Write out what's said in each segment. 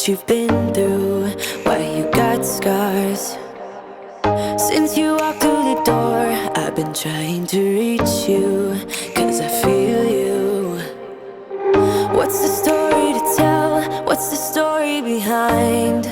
you've been through, why you got scars. Since you walked through the door, I've been trying to reach you, 'cause I feel you. What's the story to tell? What's the story behind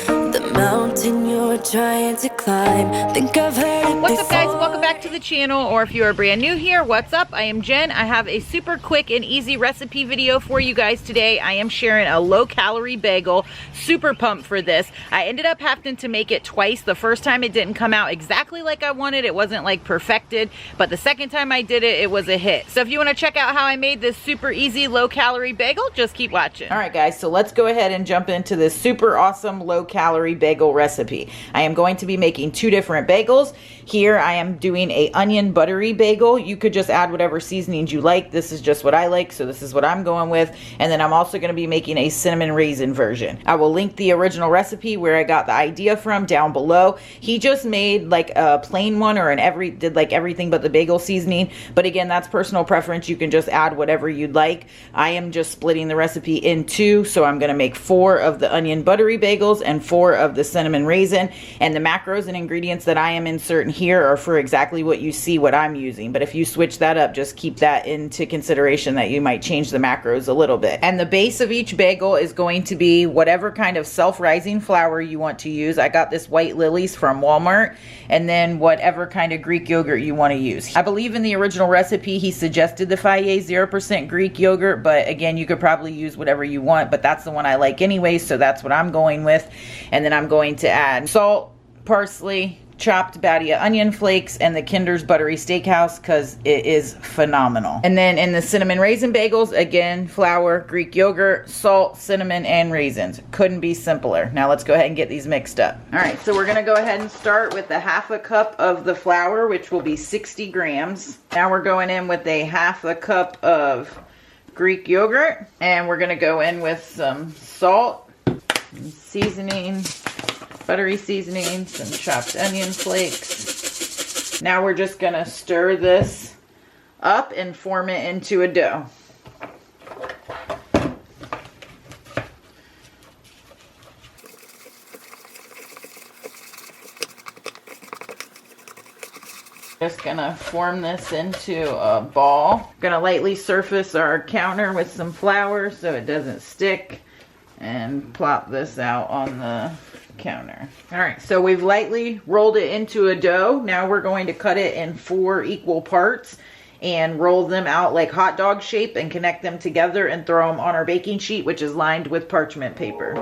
the mountain you're trying to climb? Think I've heard it What's before. up, guys? Welcome back to the channel, or if you are brand new here, what's up? I am Jen. I have a super quick and easy recipe video for you guys today. I am sharing a low-calorie bagel. Super pumped for this. I ended up having to make it twice. The first time it didn't come out exactly like I wanted. It wasn't like perfected, but the second time I did it, it was a hit. So if you want to check out how I made this super easy low-calorie bagel, just keep watching. All right, guys, so let's go ahead and jump into this super awesome low-calorie bagel recipe. I am going to be making two different bagels. Here I am doing a onion buttery bagel. You could just add whatever seasonings you like. This is just what I like, so this is what I'm going with. And then I'm also going to be making a cinnamon raisin version. I will link the original recipe where I got the idea from down below. He just made like a plain one, or did like everything but the bagel seasoning. But again, that's personal preference. You can just add whatever you'd like. I am just splitting the recipe in two, so I'm going to make 4 of the onion buttery bagels and 4 of the cinnamon raisin. And the macros and ingredients that I am inserting here are for exactly what you see what I'm using. But if you switch that up, just keep that into consideration that you might change the macros a little bit. And the base of each bagel is going to be whatever kind of self-rising flour you want to use. I got this white Lollis from Walmart, and then whatever kind of Greek yogurt you want to use. I believe in the original recipe he suggested the Fage 0% Greek yogurt, but again, you could probably use whatever you want, but that's the one I like anyway, so that's what I'm going with. And then I'm going to add salt, parsley, chopped Badia onion flakes, and the Kinder's Buttery Steakhouse, because it is phenomenal. And then in the cinnamon raisin bagels, again, flour, Greek yogurt, salt, cinnamon, and raisins. Couldn't be simpler. Now let's go ahead and get these mixed up. All right, so we're gonna go ahead and start with the 1/2 cup of the flour, which will be 60 grams. Now we're going in with a 1/2 cup of Greek yogurt, and we're gonna go in with some salt, seasoning, buttery seasoning, some chopped onion flakes. Now we're just gonna stir this up and form it into a dough. Just gonna form this into a ball. Gonna lightly surface our counter with some flour so it doesn't stick, and plop this out on the counter. All right, so we've lightly rolled it into a dough. Now we're going to cut it in 4 equal parts and roll them out like hot dog shape and connect them together and throw them on our baking sheet, which is lined with parchment paper.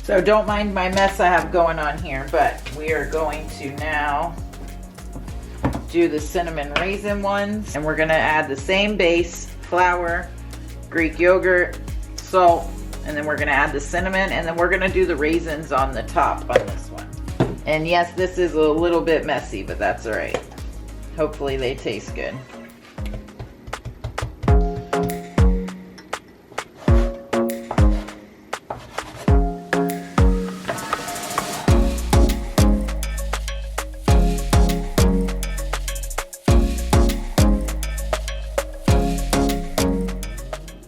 So don't mind my mess I have going on here, but we are going to now do the cinnamon raisin ones. And we're gonna add the same base, flour, Greek yogurt, salt, and then we're gonna add the cinnamon, and then we're gonna do the raisins on the top on this one. And yes, this is a little bit messy, but that's all right. Hopefully they taste good.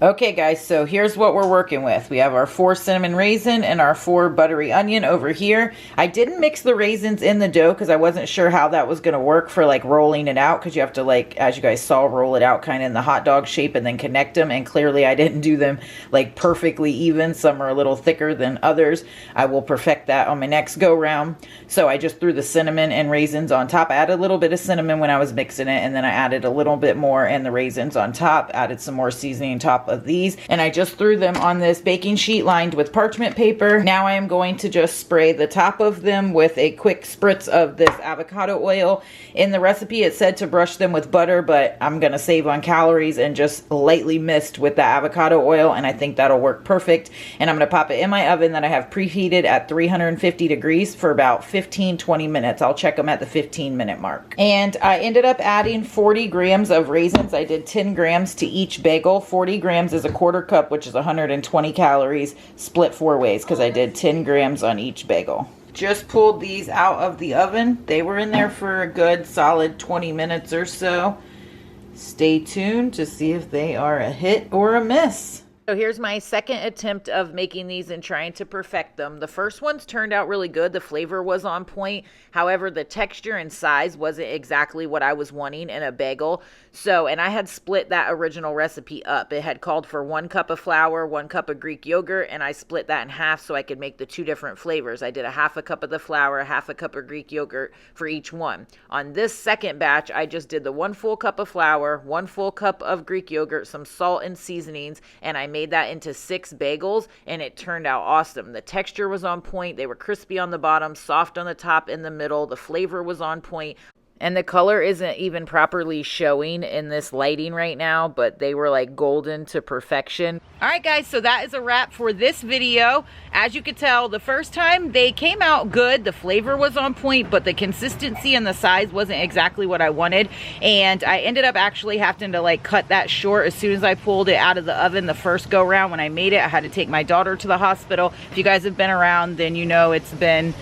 Okay guys, so here's what we're working with. We have our 4 cinnamon raisin and our 4 buttery onion over here. I didn't mix the raisins in the dough because I wasn't sure how that was going to work for like rolling it out, because you have to, like, as you guys saw, roll it out kind of in the hot dog shape and then connect them, and clearly I didn't do them like perfectly even. Some are a little thicker than others. I will perfect that on my next go round. So I just threw the cinnamon and raisins on top. I added a little bit of cinnamon when I was mixing it, and then I added a little bit more and the raisins on top, added some more seasoning on top of these, and I just threw them on this baking sheet lined with parchment paper. Now I am going to just spray the top of them with a quick spritz of this avocado oil. In the recipe it said to brush them with butter, but I'm gonna save on calories and just lightly mist with the avocado oil, and I think that'll work perfect. And I'm gonna pop it in my oven that I have preheated at 350 degrees for about 15-20 minutes. I'll check them at the 15-minute mark. And I ended up adding 40 grams of raisins. I did 10 grams to each bagel. 40 grams is a quarter cup, which is 120 calories, split 4 ways because I did 10 grams on each bagel. Just pulled these out of the oven. They were in there for a good solid 20 minutes or so. Stay tuned to see if they are a hit or a miss. So here's my second attempt of making these and trying to perfect them. The first ones turned out really good. The flavor was on point. However, the texture and size wasn't exactly what I was wanting in a bagel. So, and I had split that original recipe up. It had called for 1 cup of flour, 1 cup of Greek yogurt, and I split that in half so I could make the 2 different flavors. I did a half a cup of the flour, half a cup of Greek yogurt for each one. On this second batch, I just did the 1 full cup of flour, 1 full cup of Greek yogurt, some salt and seasonings, and I made that into 6 bagels, and it turned out awesome. The texture was on point. They were crispy on the bottom, soft on the top, in the middle. The flavor was on point. And the color isn't even properly showing in this lighting right now, but they were like golden to perfection. All right, guys, so that is a wrap for this video. As you could tell, the first time they came out good. The flavor was on point, but the consistency and the size wasn't exactly what I wanted. And I ended up actually having to like cut that short as soon as I pulled it out of the oven the first go round. When I made it, I had to take my daughter to the hospital. If you guys have been around, then you know it's been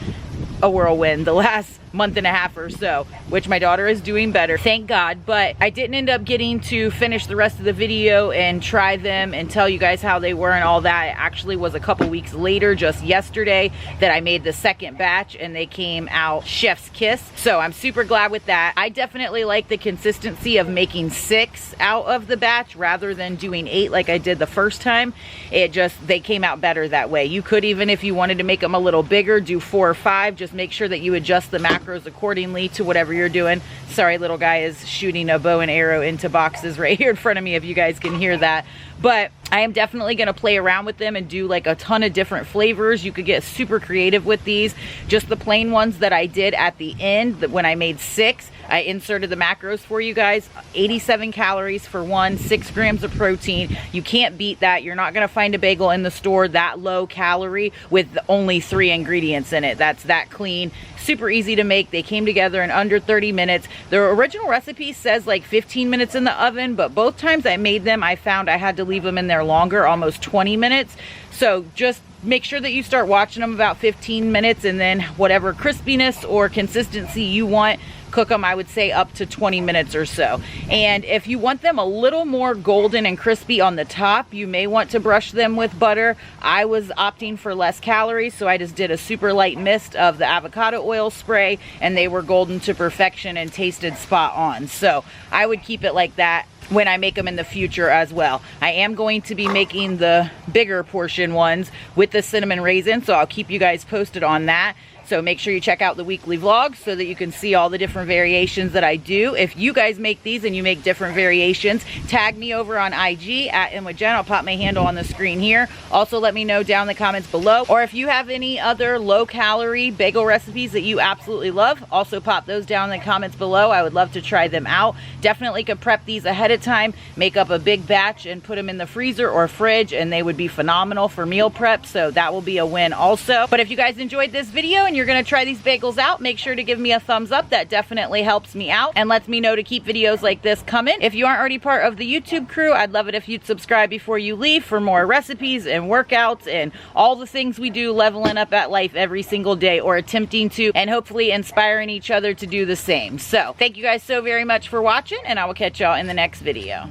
a whirlwind the last month and a half or so, which my daughter is doing better, thank God. But I didn't end up getting to finish the rest of the video and try them and tell you guys how they were and all that. It actually was a couple weeks later, just yesterday, that I made the second batch and they came out chef's kiss. So I'm super glad with that. I definitely like the consistency of making 6 out of the batch rather than doing 8 like I did the first time. They came out better that way. You could, even if you wanted to make them a little bigger, do 4 or 5. Just make sure that you adjust the macros accordingly to whatever you're doing. Sorry, little guy is shooting a bow and arrow into boxes right here in front of me if you guys can hear that. But I am definitely going to play around with them and do like a ton of different flavors. You could get super creative with these. Just the plain ones that I did at the end, when I made 6, I inserted the macros for you guys. 87 calories for one, 6 grams of protein. You can't beat that. You're not going to find a bagel in the store that low calorie with only 3 ingredients in it. That's that clean. Super easy to make. They came together in under 30 minutes. The original recipe says like 15 minutes in the oven, but both times I made them, I found I had to leave them in there longer, almost 20 minutes. So just make sure that you start watching them about 15 minutes, and then whatever crispiness or consistency you want, cook them, I would say, up to 20 minutes or so. And if you want them a little more golden and crispy on the top, you may want to brush them with butter. I was opting for less calories, so I just did a super light mist of the avocado oil spray, and they were golden to perfection and tasted spot on. So I would keep it like that when I make them in the future as well. I am going to be making the bigger portion ones with the cinnamon raisin, so I'll keep you guys posted on that. So make sure you check out the weekly vlogs so that you can see all the different variations that I do. If you guys make these and you make different variations, tag me over on IG at InWithJen. I'll pop my handle on the screen here. Also, let me know down in the comments below. Or if you have any other low-calorie bagel recipes that you absolutely love, also pop those down in the comments below. I would love to try them out. Definitely could prep these ahead of time, make up a big batch and put them in the freezer or fridge, and they would be phenomenal for meal prep. So that will be a win also. But if you guys enjoyed this video and you're gonna try these bagels out, make sure to give me a thumbs up. That definitely helps me out and lets me know to keep videos like this coming. If you aren't already part of the YouTube crew, I'd love it if you'd subscribe before you leave for more recipes and workouts and all the things we do leveling up at life every single day, or attempting to, and hopefully inspiring each other to do the same. So thank you guys so very much for watching, and I will catch y'all in the next video.